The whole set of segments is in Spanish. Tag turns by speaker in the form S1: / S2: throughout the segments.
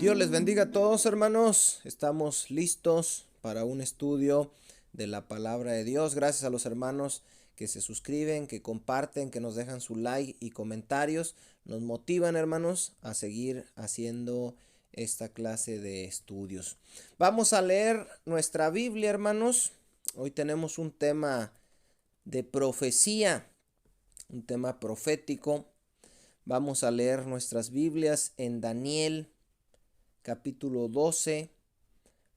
S1: Dios les bendiga a todos, hermanos. Estamos listos para un estudio de la palabra de Dios. Gracias a los hermanos que se suscriben, que comparten, que nos dejan su like y comentarios. Nos motivan, hermanos, a seguir haciendo esta clase de estudios. Vamos a leer nuestra Biblia, hermanos. Hoy tenemos un tema de profecía, un tema profético. Vamos a leer nuestras Biblias en Daniel capítulo 12,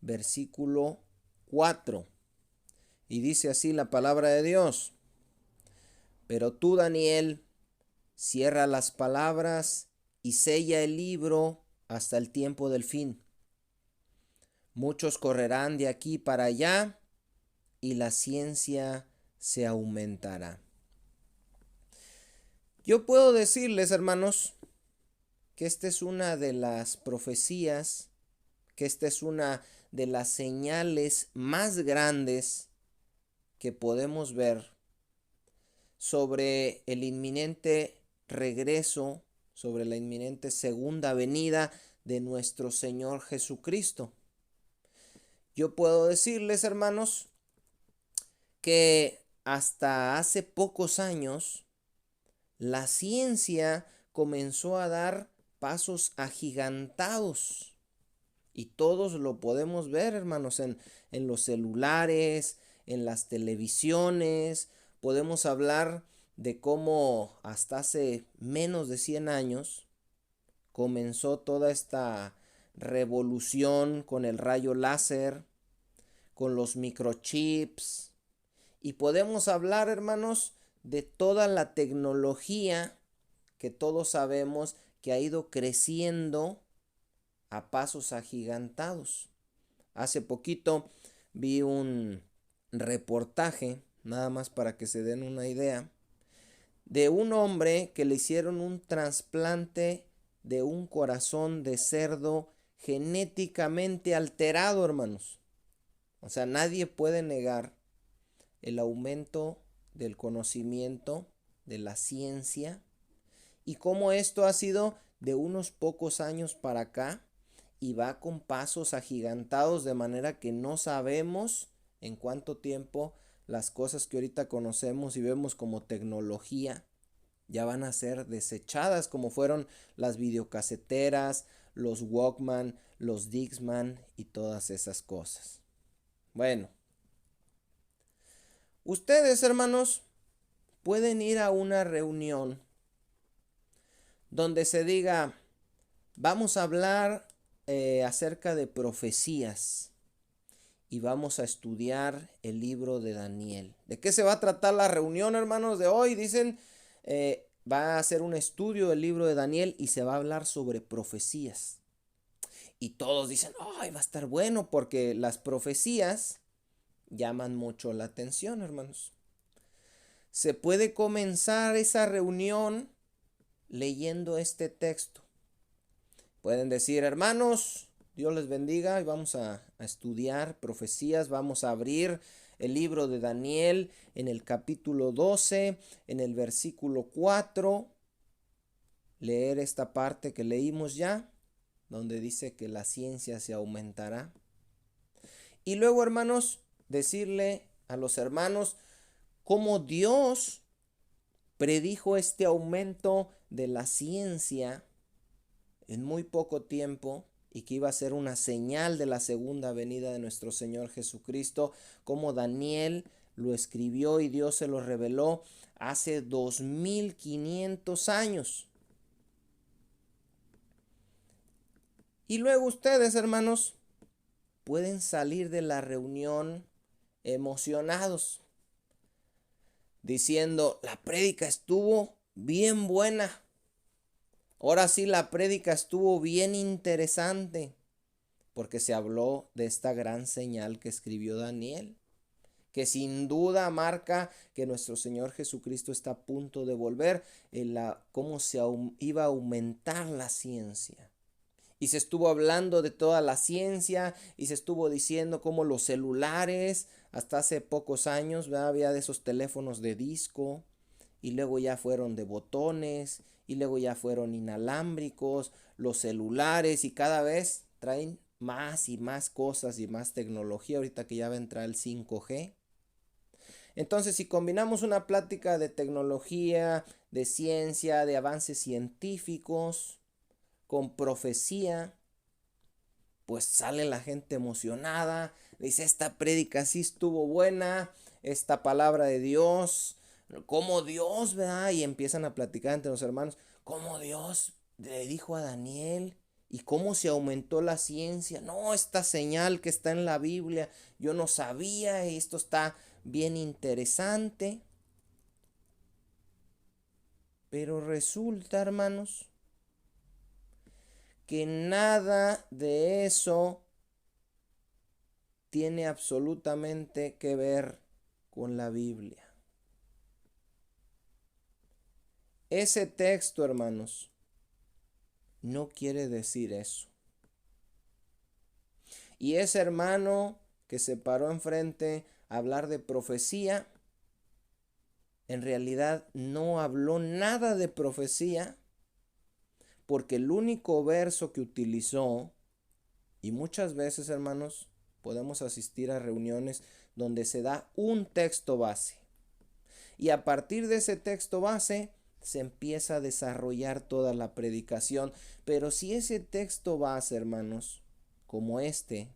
S1: versículo 4. Y dice así la palabra de Dios: Pero tú, Daniel, cierra las palabras y sella el libro hasta el tiempo del fin. Muchos correrán de aquí para allá y la ciencia se aumentará. Yo puedo decirles, hermanos, que esta es una de las profecías, que esta es una de las señales más grandes que podemos ver sobre el inminente regreso, sobre la inminente segunda venida de nuestro Señor Jesucristo. Yo puedo decirles, hermanos, que hasta hace pocos años la ciencia comenzó a dar pasos agigantados. Y todos lo podemos ver, hermanos, en los celulares, en las televisiones. Podemos hablar de cómo hasta hace menos de 100 años comenzó toda esta revolución con el rayo láser, con los microchips. Y podemos hablar, hermanos, de toda la tecnología que todos sabemos que ha ido creciendo a pasos agigantados. Hace poquito vi un reportaje, nada más para que se den una idea, de un hombre que le hicieron un trasplante de un corazón de cerdo genéticamente alterado, hermanos. O sea, nadie puede negar el aumento del conocimiento, de la ciencia, y cómo esto ha sido de unos pocos años para acá y va con pasos agigantados, de manera que no sabemos en cuánto tiempo las cosas que ahorita conocemos y vemos como tecnología ya van a ser desechadas, como fueron las videocaseteras, los Walkman, los Dixman y todas esas cosas. Bueno, ustedes, hermanos, pueden ir a una reunión donde se diga: vamos a hablar acerca de profecías y vamos a estudiar el libro de Daniel. ¿De qué se va a tratar la reunión, hermanos, de hoy? Dicen, va a hacer un estudio del libro de Daniel y se va a hablar sobre profecías. Y todos dicen, ¡ay, va a estar bueno! Porque las profecías llaman mucho la atención, hermanos. Se puede comenzar esa reunión leyendo este texto. Pueden decir: hermanos, Dios les bendiga, y vamos a estudiar profecías. Vamos a abrir el libro de Daniel en el capítulo 12, en el versículo 4. Leer esta parte que leímos ya, donde dice que la ciencia se aumentará. Y luego, hermanos, decirle a los hermanos cómo Dios predijo este aumento de la ciencia en muy poco tiempo, y que iba a ser una señal de la segunda venida de nuestro Señor Jesucristo, como Daniel lo escribió y Dios se lo reveló hace 2500 años. Y luego ustedes, hermanos, pueden salir de la reunión emocionados, diciendo: la prédica estuvo bien buena. Ahora sí, la prédica estuvo bien interesante, porque se habló de esta gran señal que escribió Daniel, que sin duda marca que nuestro Señor Jesucristo está a punto de volver, cómo iba a aumentar la ciencia. Y se estuvo hablando de toda la ciencia, y se estuvo diciendo cómo los celulares, hasta hace pocos años, había de esos teléfonos de disco, y luego ya fueron de botones, y luego ya fueron inalámbricos, los celulares y cada vez traen más y más cosas y más tecnología, ahorita que ya va a entrar el 5G. Entonces, si combinamos una plática de tecnología, de ciencia, de avances científicos, con profecía, pues sale la gente emocionada, dice, esta prédica sí estuvo buena, esta palabra de Dios, como Dios, ¿verdad? Y empiezan a platicar entre los hermanos, cómo Dios le dijo a Daniel y cómo se aumentó la ciencia. No, esta señal que está en la Biblia, yo no sabía, y esto está bien interesante. Pero resulta, hermanos, que nada de eso tiene absolutamente que ver con la Biblia. Ese texto, hermanos, no quiere decir eso. Y ese hermano que se paró enfrente a hablar de profecía, en realidad no habló nada de profecía, porque el único verso que utilizó, y muchas veces, hermanos, podemos asistir a reuniones donde se da un texto base. Y a partir de ese texto base se empieza a desarrollar toda la predicación. Pero si ese texto base, hermanos, como este,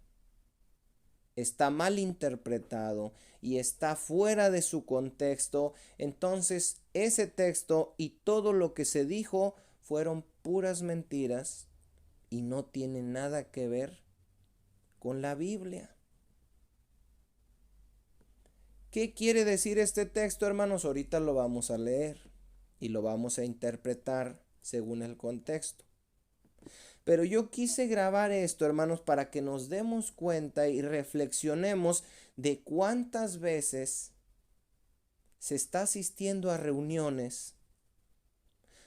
S1: está mal interpretado y está fuera de su contexto, entonces ese texto y todo lo que se dijo fueron puras mentiras y no tiene nada que ver con la Biblia. ¿Qué quiere decir este texto, hermanos? Ahorita lo vamos a leer y lo vamos a interpretar según el contexto. Pero yo quise grabar esto, hermanos, para que nos demos cuenta y reflexionemos de cuántas veces se está asistiendo a reuniones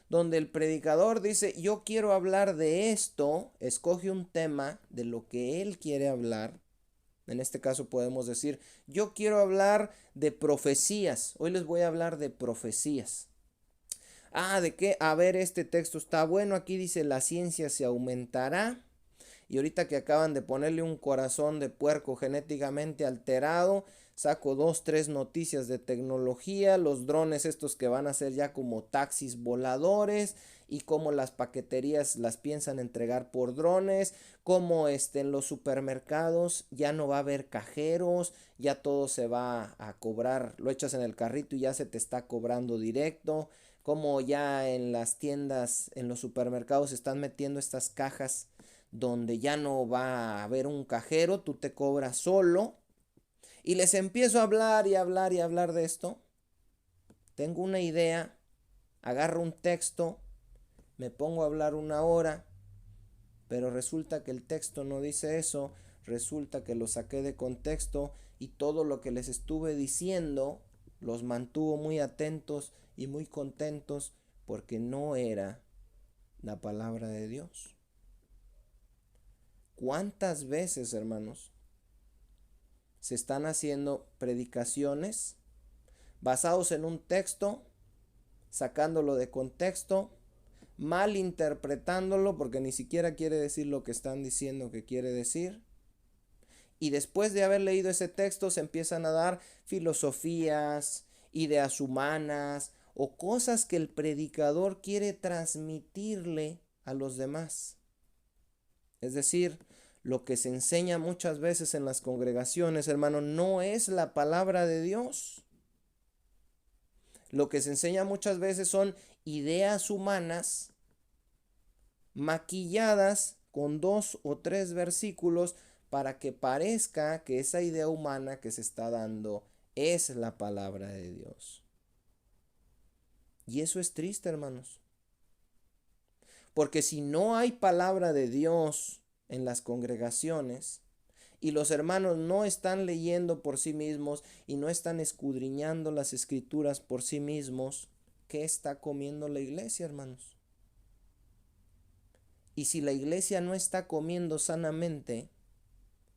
S1: donde el predicador dice, yo quiero hablar de esto, escoge un tema de lo que él quiere hablar. En este caso podemos decir, yo quiero hablar de profecías. Hoy les voy a hablar de profecías. ¿De qué? A ver, este texto está bueno. Aquí dice, la ciencia se aumentará. Y ahorita que acaban de ponerle un corazón de puerco genéticamente alterado, saco 2, 3 noticias de tecnología, los drones estos que van a ser ya como taxis voladores y cómo las paqueterías las piensan entregar por drones, cómo en los supermercados ya no va a haber cajeros, ya todo se va a cobrar, lo echas en el carrito y ya se te está cobrando directo, como ya en las tiendas, en los supermercados se están metiendo estas cajas donde ya no va a haber un cajero, tú te cobras solo. Y les empiezo a hablar y hablar y hablar de esto. Tengo una idea, agarro un texto, me pongo a hablar una hora, pero resulta que el texto no dice eso, resulta que lo saqué de contexto y todo lo que les estuve diciendo los mantuvo muy atentos y muy contentos porque no era la palabra de Dios. ¿Cuántas veces, hermanos, se están haciendo predicaciones basados en un texto, sacándolo de contexto, mal interpretándolo porque ni siquiera quiere decir lo que están diciendo que quiere decir? Y después de haber leído ese texto se empiezan a dar filosofías, ideas humanas o cosas que el predicador quiere transmitirle a los demás. Es decir, lo que se enseña muchas veces en las congregaciones, hermano, no es la palabra de Dios. Lo que se enseña muchas veces son ideas humanas maquilladas con 2 o 3 versículos para que parezca que esa idea humana que se está dando es la palabra de Dios. Y eso es triste, hermanos. Porque si no hay palabra de Dios en las congregaciones y los hermanos no están leyendo por sí mismos y no están escudriñando las escrituras por sí mismos, ¿qué está comiendo la iglesia, hermanos? Y si la iglesia no está comiendo sanamente,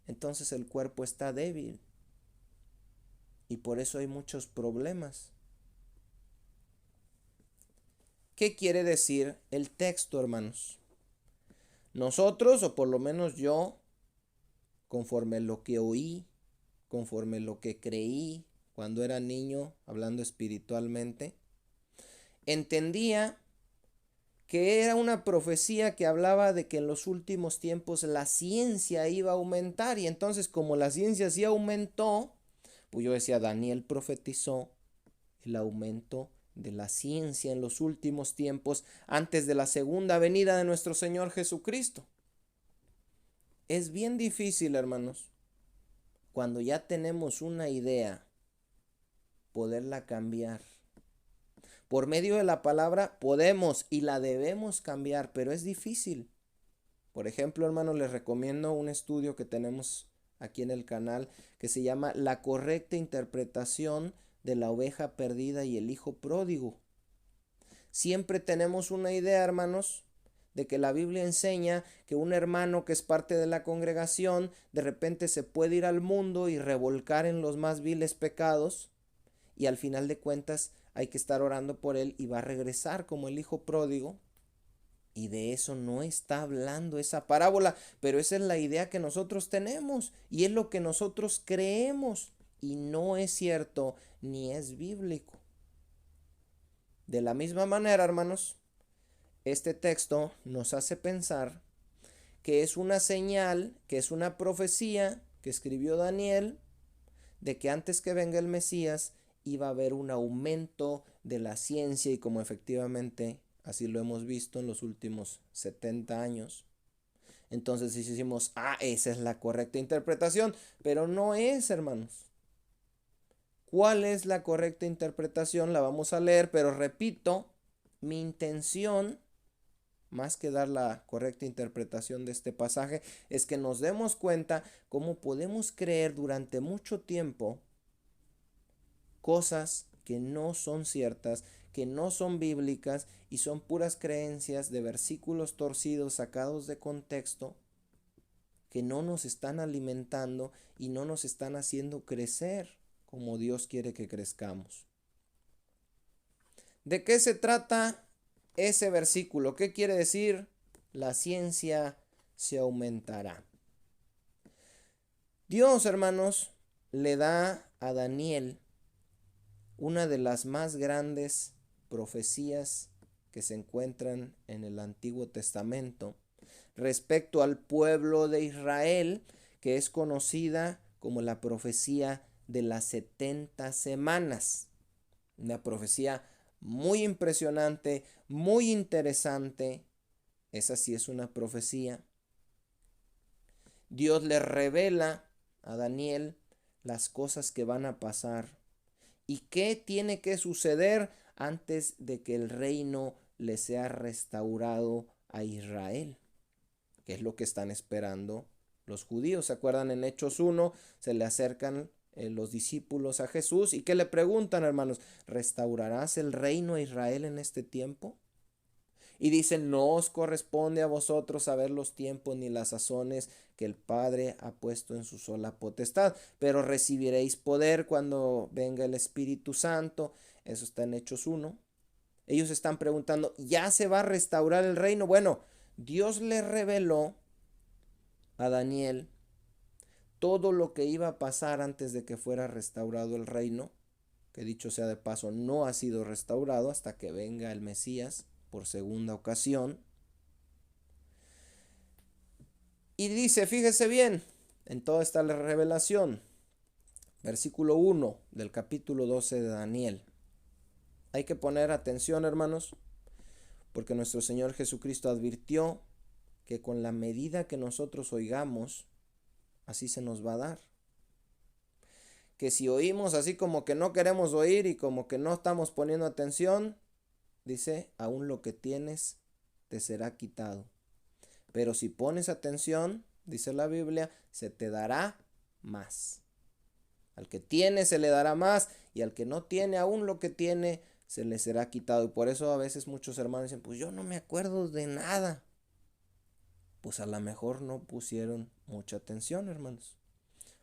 S1: entonces el cuerpo está débil. Y por eso hay muchos problemas. ¿Qué quiere decir el texto, hermanos? Nosotros, o por lo menos yo, conforme lo que oí, conforme lo que creí cuando era niño, hablando espiritualmente, entendía que era una profecía que hablaba de que en los últimos tiempos la ciencia iba a aumentar, y entonces como la ciencia sí aumentó, pues yo decía, Daniel profetizó el aumento de la ciencia en los últimos tiempos antes de la segunda venida de nuestro Señor Jesucristo. Es bien difícil, hermanos, cuando ya tenemos una idea, poderla cambiar. Por medio de la palabra podemos y la debemos cambiar, pero es difícil. Por ejemplo, hermanos, les recomiendo un estudio que tenemos aquí en el canal que se llama La correcta interpretación de la oveja perdida y el hijo pródigo. Siempre tenemos una idea, hermanos, de que la Biblia enseña que un hermano que es parte de la congregación de repente se puede ir al mundo y revolcar en los más viles pecados, y al final de cuentas hay que estar orando por él y va a regresar como el hijo pródigo. Y de eso no está hablando esa parábola, pero esa es la idea que nosotros tenemos y es lo que nosotros creemos, y no es cierto ni es bíblico. De la misma manera, hermanos, este texto nos hace pensar que es una señal, que es una profecía que escribió Daniel, de que antes que venga el Mesías iba a haber un aumento de la ciencia, y como efectivamente así lo hemos visto en los últimos 70 años. Entonces decimos, esa es la correcta interpretación, pero no es, hermanos. ¿Cuál es la correcta interpretación? La vamos a leer, pero repito, mi intención, más que dar la correcta interpretación de este pasaje, es que nos demos cuenta cómo podemos creer durante mucho tiempo cosas que no son ciertas, que no son bíblicas y son puras creencias de versículos torcidos sacados de contexto, que no nos están alimentando y no nos están haciendo crecer como Dios quiere que crezcamos. ¿De qué se trata ese versículo? ¿Qué quiere decir? La ciencia se aumentará. Dios, hermanos, le da a Daniel una de las más grandes profecías que se encuentran en el Antiguo Testamento respecto al pueblo de Israel, que es conocida como la profecía de las 70 semanas. Una profecía muy impresionante, muy interesante. Esa sí es una profecía. Dios le revela a Daniel las cosas que van a pasar y qué tiene que suceder antes de que el reino le sea restaurado a Israel, que es lo que están esperando los judíos. ¿Se acuerdan? En Hechos 1 se le acercan los discípulos a Jesús y que le preguntan, hermanos, ¿restaurarás el reino a Israel en este tiempo? Y dicen, no os corresponde a vosotros saber los tiempos ni las sazones que el Padre ha puesto en su sola potestad, pero recibiréis poder cuando venga el Espíritu Santo. Eso está en Hechos 1. Ellos están preguntando, ¿ya se va a restaurar el reino? Bueno, Dios le reveló a Daniel todo lo que iba a pasar antes de que fuera restaurado el reino, que dicho sea de paso, no ha sido restaurado hasta que venga el Mesías por segunda ocasión. Y dice, fíjese bien, en toda esta revelación, versículo 1 del capítulo 12 de Daniel. Hay que poner atención, hermanos, porque nuestro Señor Jesucristo advirtió que con la medida que nosotros oigamos, así se nos va a dar. Que si oímos así como que no queremos oír y como que no estamos poniendo atención, dice, aún lo que tienes te será quitado. Pero si pones atención, dice la Biblia, se te dará más. Al que tiene se le dará más, y al que no tiene aún lo que tiene se le será quitado. Y por eso a veces muchos hermanos dicen, pues yo no me acuerdo de nada. Pues a lo mejor no pusieron mucha atención, hermanos.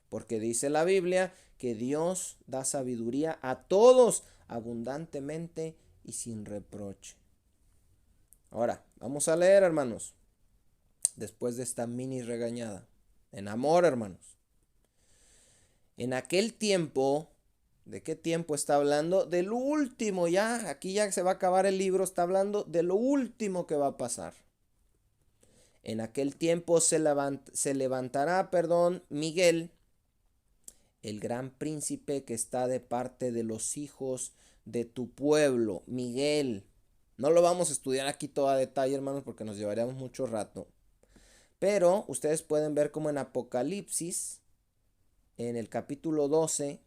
S1: Porque dice la Biblia que Dios da sabiduría a todos abundantemente y sin reproche. Ahora, vamos a leer, hermanos, después de esta mini regañada. En amor, hermanos. En aquel tiempo, ¿de qué tiempo está hablando? Del último ya, aquí ya se va a acabar el libro, está hablando de lo último que va a pasar. En aquel tiempo se levantará, Miguel, el gran príncipe que está de parte de los hijos de tu pueblo. Miguel. No lo vamos a estudiar aquí todo a detalle, hermanos, porque nos llevaríamos mucho rato. Pero ustedes pueden ver como en Apocalipsis, en el capítulo 12,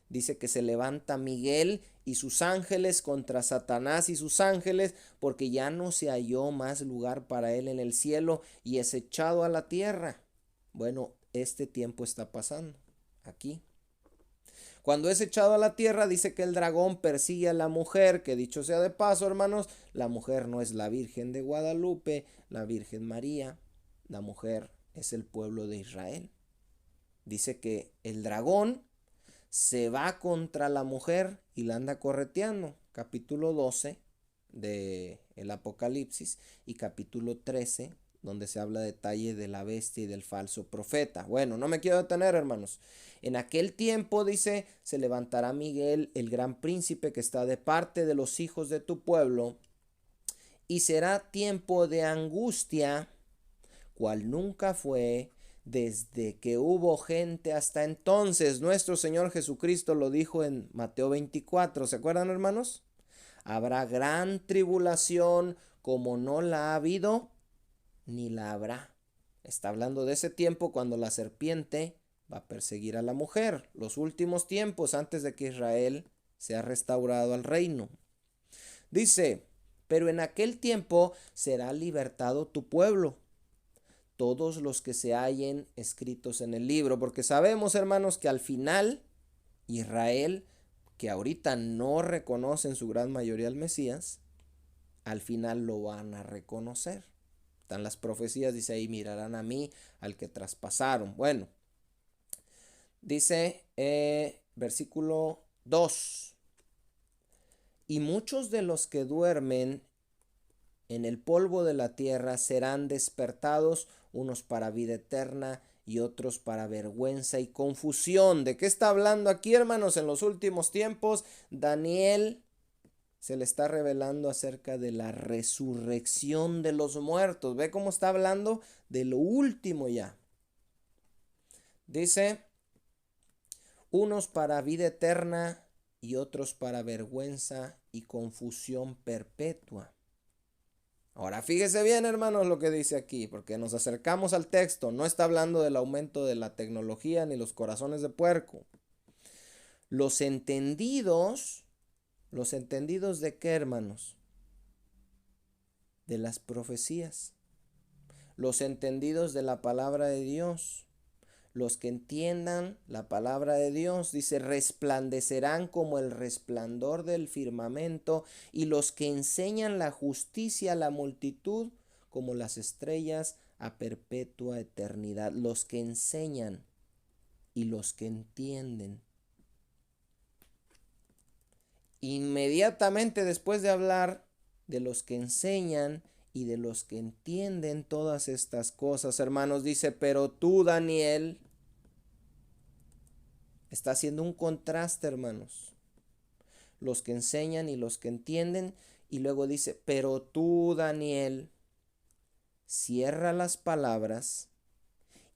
S1: dice que se levanta Miguel y sus ángeles contra Satanás y sus ángeles, porque ya no se halló más lugar para él en el cielo y es echado a la tierra. Bueno, este tiempo está pasando aquí. Cuando es echado a la tierra, dice que el dragón persigue a la mujer, que dicho sea de paso, hermanos, la mujer no es la Virgen de Guadalupe, la Virgen María, la mujer es el pueblo de Israel. Dice que el dragón se va contra la mujer y la anda correteando. Capítulo 12 de el Apocalipsis y capítulo 13 donde se habla detalle de la bestia y del falso profeta. Bueno, no me quiero detener, hermanos. En aquel tiempo, dice, se levantará Miguel, el gran príncipe que está de parte de los hijos de tu pueblo, y será tiempo de angustia, cual nunca fue desde que hubo gente hasta entonces. Nuestro Señor Jesucristo lo dijo en Mateo 24. ¿Se acuerdan, hermanos? Habrá gran tribulación como no la ha habido ni la habrá. Está hablando de ese tiempo cuando la serpiente va a perseguir a la mujer. Los últimos tiempos antes de que Israel sea restaurado al reino. Dice, pero en aquel tiempo será libertado tu pueblo, todos los que se hallen escritos en el libro, porque sabemos, hermanos, que al final Israel, que ahorita no reconoce en su gran mayoría al Mesías, al final lo van a reconocer. Están las profecías, dice ahí, mirarán a mí, al que traspasaron. Bueno, dice versículo 2. Y muchos de los que duermen en el polvo de la tierra serán despertados, unos para vida eterna y otros para vergüenza y confusión. ¿De qué está hablando aquí, hermanos? En los últimos tiempos, Daniel se le está revelando acerca de la resurrección de los muertos. ¿Ve cómo está hablando de lo último ya? Dice, unos para vida eterna y otros para vergüenza y confusión perpetua. Ahora fíjese bien, hermanos, lo que dice aquí, porque nos acercamos al texto. No está hablando del aumento de la tecnología ni los corazones de puerco. Los entendidos ¿de qué, hermanos? De las profecías. Los entendidos de la palabra de Dios. Los que entiendan la palabra de Dios, dice, resplandecerán como el resplandor del firmamento, y los que enseñan la justicia a la multitud, como las estrellas a perpetua eternidad. Los que enseñan y los que entienden. Inmediatamente después de hablar de los que enseñan y de los que entienden todas estas cosas, hermanos, dice, pero tú, Daniel, está haciendo un contraste, hermanos. Los que enseñan y los que entienden. Y luego dice, pero tú, Daniel, cierra las palabras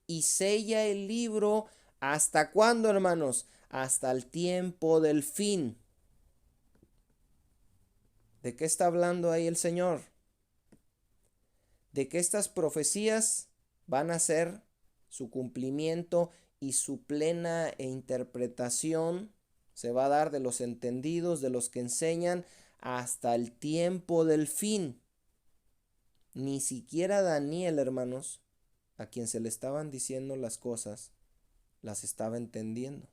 S1: y sella el libro. ¿Hasta cuándo, hermanos? Hasta el tiempo del fin. ¿De qué está hablando ahí el Señor? De que estas profecías van a ser su cumplimiento y su plena interpretación se va a dar de los entendidos, de los que enseñan, hasta el tiempo del fin. Ni siquiera Daniel, hermanos, a quien se le estaban diciendo las cosas, las estaba entendiendo.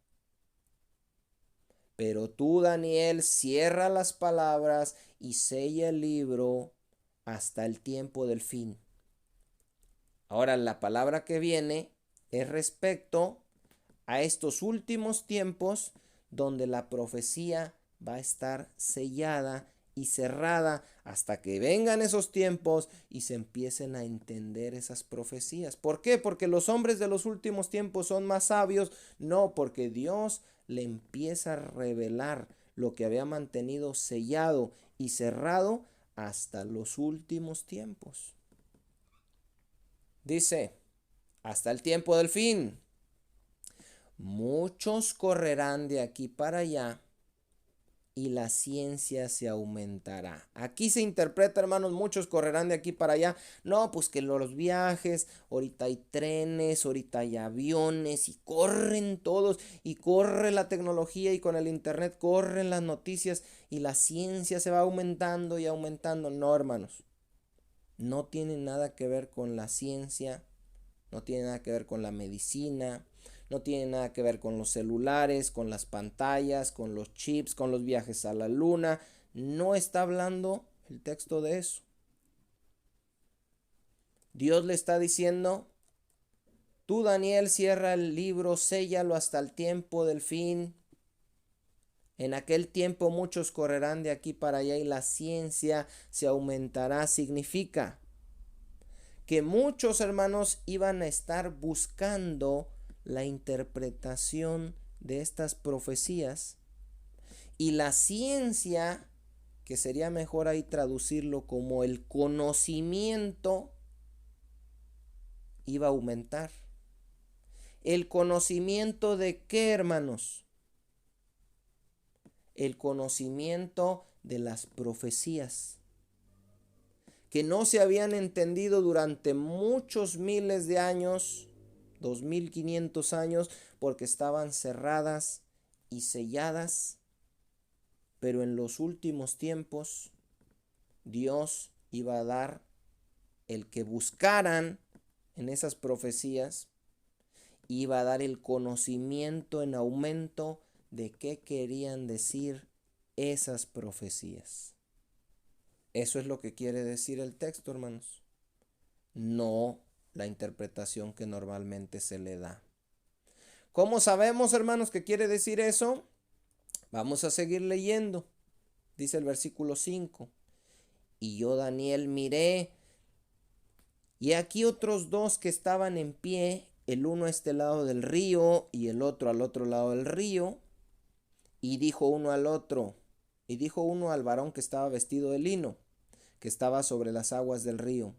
S1: Pero tú, Daniel, cierra las palabras y sella el libro hasta el tiempo del fin. Ahora, la palabra que viene es respecto a estos últimos tiempos donde la profecía va a estar sellada y cerrada hasta que vengan esos tiempos y se empiecen a entender esas profecías. ¿Por qué? Porque los hombres de los últimos tiempos son más sabios. No, porque Dios le empieza a revelar lo que había mantenido sellado y cerrado hasta los últimos tiempos. Dice, hasta el tiempo del fin. Muchos correrán de aquí para allá y la ciencia se aumentará. Aquí se interpreta, hermanos, muchos correrán de aquí para allá. No, pues que los viajes, ahorita hay trenes, ahorita hay aviones y corren todos y corre la tecnología y con el internet corren las noticias y la ciencia se va aumentando y aumentando. No, hermanos, no tiene nada que ver con la ciencia, no tiene nada que ver con la medicina, no tiene nada que ver con los celulares, con las pantallas, con los chips, con los viajes a la luna. No está hablando el texto de eso. Dios le está diciendo, tú, Daniel, cierra el libro, séllalo hasta el tiempo del fin. En aquel tiempo muchos correrán de aquí para allá y la ciencia se aumentará. Significa que muchos hermanos iban a estar buscando la interpretación de estas profecías y la ciencia, que sería mejor ahí traducirlo como el conocimiento, iba a aumentar. ¿El conocimiento de qué, hermanos? El conocimiento de las profecías que no se habían entendido durante muchos miles de años, 2500 años, porque estaban cerradas y selladas, pero en los últimos tiempos Dios iba a dar el que buscaran en esas profecías, iba a dar el conocimiento en aumento de qué querían decir esas profecías. Eso es lo que quiere decir el texto, hermanos. No la interpretación que normalmente se le da. ¿Cómo sabemos, hermanos, qué quiere decir eso? Vamos a seguir leyendo. Dice el versículo 5. Y yo, Daniel, miré, y aquí otros dos que estaban en pie, el uno a este lado del río y el otro al otro lado del río. Y dijo uno al varón que estaba vestido de lino, que estaba sobre las aguas del río: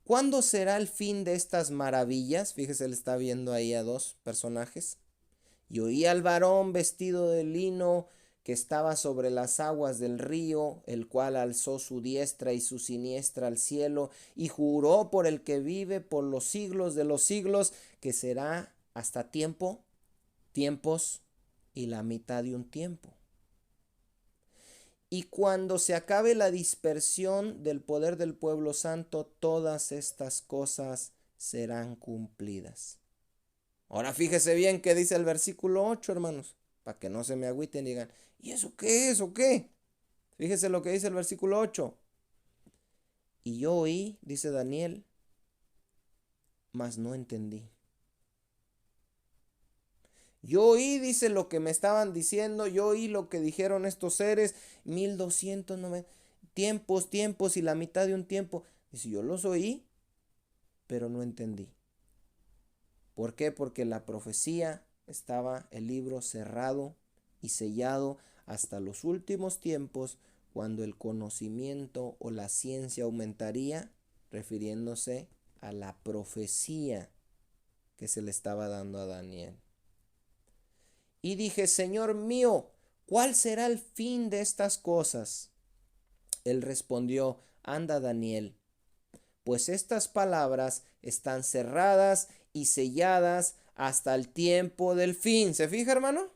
S1: ¿cuándo será el fin de estas maravillas? Fíjese, él está viendo ahí a dos personajes. Y oí al varón vestido de lino que estaba sobre las aguas del río, el cual alzó su diestra y su siniestra al cielo, y juró por el que vive por los siglos de los siglos, que será hasta tiempos y la mitad de un tiempo. Y cuando se acabe la dispersión del poder del pueblo santo, todas estas cosas serán cumplidas. Ahora fíjese bien qué dice el versículo 8, hermanos, para que no se me agüiten y digan, ¿y eso qué es o qué? Fíjese lo que dice el versículo 8. Y yo oí, dice Daniel, mas no entendí. Yo oí, dice, lo que me estaban diciendo, yo oí lo que dijeron estos seres, 1290 tiempos y la mitad de un tiempo. Dice, yo los oí, pero no entendí. ¿Por qué? Porque la profecía estaba el libro cerrado y sellado hasta los últimos tiempos, cuando el conocimiento o la ciencia aumentaría, refiriéndose a la profecía que se le estaba dando a Daniel. Y dije, Señor mío, ¿cuál será el fin de estas cosas? Él respondió, anda, Daniel, pues estas palabras están cerradas y selladas hasta el tiempo del fin. ¿Se fija, hermano?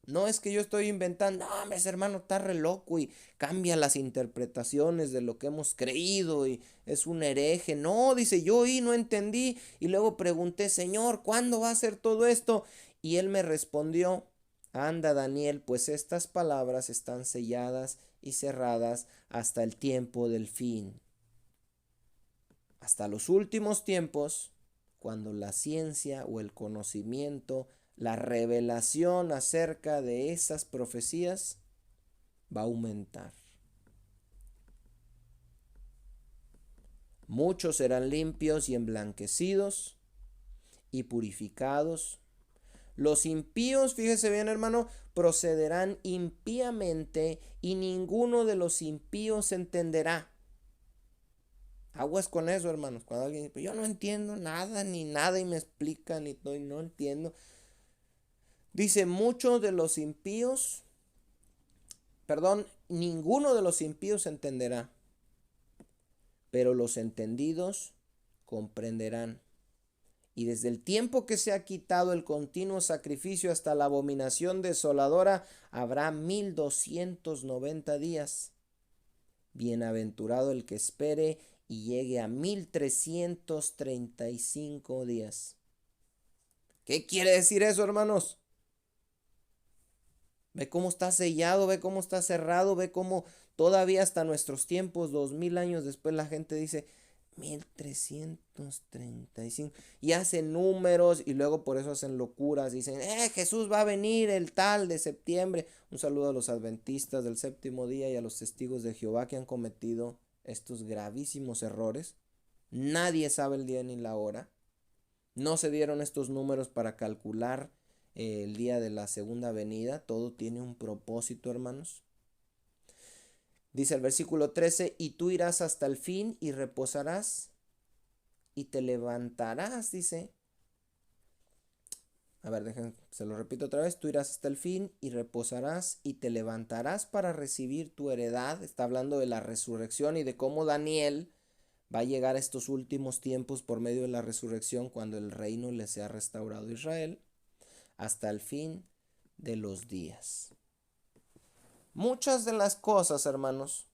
S1: No es que yo estoy inventando, no, ese hermano está re loco y cambia las interpretaciones de lo que hemos creído y es un hereje. No, dice, yo oí, no entendí, y luego pregunté, Señor, ¿cuándo va a ser todo esto? Y él me respondió, anda, Daniel, pues estas palabras están selladas y cerradas hasta el tiempo del fin. Hasta los últimos tiempos, cuando la ciencia o el conocimiento, la revelación acerca de esas profecías va a aumentar. Muchos serán limpios y emblanquecidos y purificados. Los impíos, fíjese bien, hermano, procederán impíamente y ninguno de los impíos entenderá. Aguas con eso, hermanos. Cuando alguien dice, yo no entiendo nada, ni nada, y me explican, y no entiendo. Dice, ninguno de los impíos entenderá, pero los entendidos comprenderán. Y desde el tiempo que se ha quitado el continuo sacrificio hasta la abominación desoladora, habrá 1290 días. Bienaventurado el que espere y llegue a 1335 días. ¿Qué quiere decir eso, hermanos? Ve cómo está sellado, ve cómo está cerrado, ve cómo todavía hasta nuestros tiempos, 2000 años después, la gente dice 1335 y hacen números y luego por eso hacen locuras. Dicen, Jesús va a venir el tal de septiembre. Un saludo a los adventistas del séptimo día y a los testigos de Jehová que han cometido estos gravísimos errores. Nadie sabe el día ni la hora. No se dieron estos números para calcular el día de la segunda venida. Todo tiene un propósito, hermanos. Dice el versículo 13, y tú irás hasta el fin y reposarás y te levantarás, dice. A ver, se lo repito otra vez. Tú irás hasta el fin y reposarás y te levantarás para recibir tu heredad. Está hablando de la resurrección y de cómo Daniel va a llegar a estos últimos tiempos por medio de la resurrección cuando el reino le sea restaurado a Israel hasta el fin de los días. Muchas de las cosas, hermanos,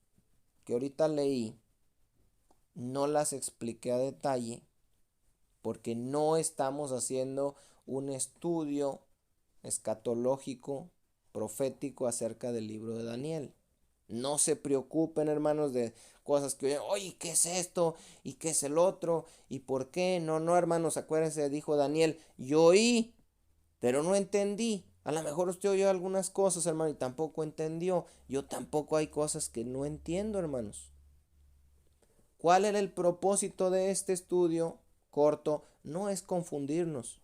S1: que ahorita leí, no las expliqué a detalle porque no estamos haciendo un estudio escatológico, profético acerca del libro de Daniel. No se preocupen, hermanos, de cosas que oye, ¿qué es esto? ¿Y qué es el otro? ¿Y por qué? No, hermanos, acuérdense, dijo Daniel, yo oí, pero no entendí. A lo mejor usted oyó algunas cosas, hermano, y tampoco entendió. Yo tampoco hay cosas que no entiendo, hermanos. ¿Cuál era el propósito de este estudio corto? No es confundirnos.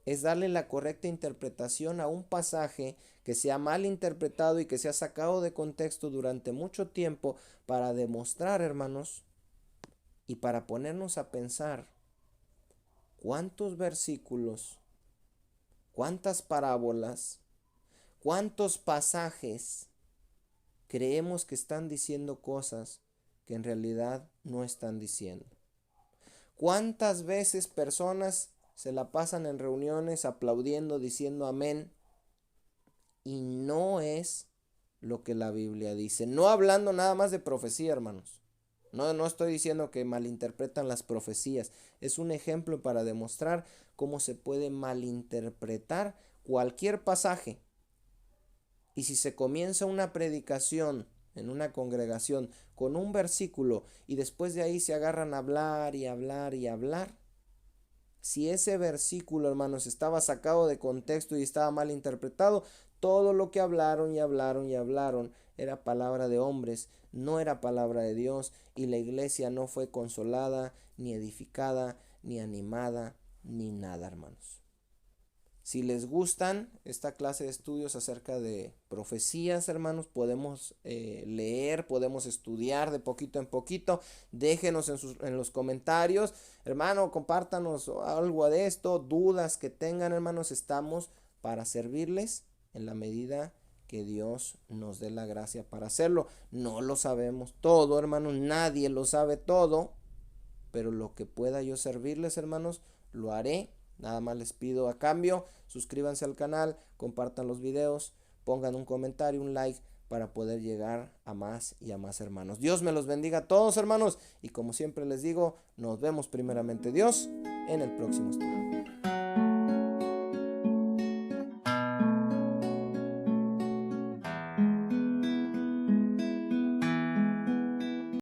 S1: Es darle la correcta interpretación a un pasaje que se ha mal interpretado y que se ha sacado de contexto durante mucho tiempo para demostrar, hermanos, y para ponernos a pensar cuántos versículos, cuántas parábolas, cuántos pasajes creemos que están diciendo cosas que en realidad no están diciendo. ¿Cuántas veces personas se la pasan en reuniones aplaudiendo, diciendo amén, y no es lo que la Biblia dice? No hablando nada más de profecía, hermanos. No estoy diciendo que malinterpretan las profecías. Es un ejemplo para demostrar cómo se puede malinterpretar cualquier pasaje. Y si se comienza una predicación en una congregación con un versículo y después de ahí se agarran a hablar y hablar y hablar, si ese versículo, hermanos, estaba sacado de contexto y estaba mal interpretado, todo lo que hablaron y hablaron y hablaron era palabra de hombres, no era palabra de Dios, y la iglesia no fue consolada, ni edificada, ni animada, ni nada, hermanos. Si les gustan esta clase de estudios acerca de profecías, hermanos, podemos leer, podemos estudiar de poquito en poquito. Déjenos en los comentarios, hermano, compártanos algo de esto, dudas que tengan, hermanos, estamos para servirles en la medida que Dios nos dé la gracia para hacerlo. No lo sabemos todo, hermanos, nadie lo sabe todo, pero lo que pueda yo servirles, hermanos, lo haré. Nada más les pido a cambio, suscríbanse al canal, compartan los videos, pongan un comentario, un like para poder llegar a más y a más hermanos. Dios me los bendiga a todos, hermanos, y como siempre les digo, nos vemos primeramente Dios en el próximo estudio.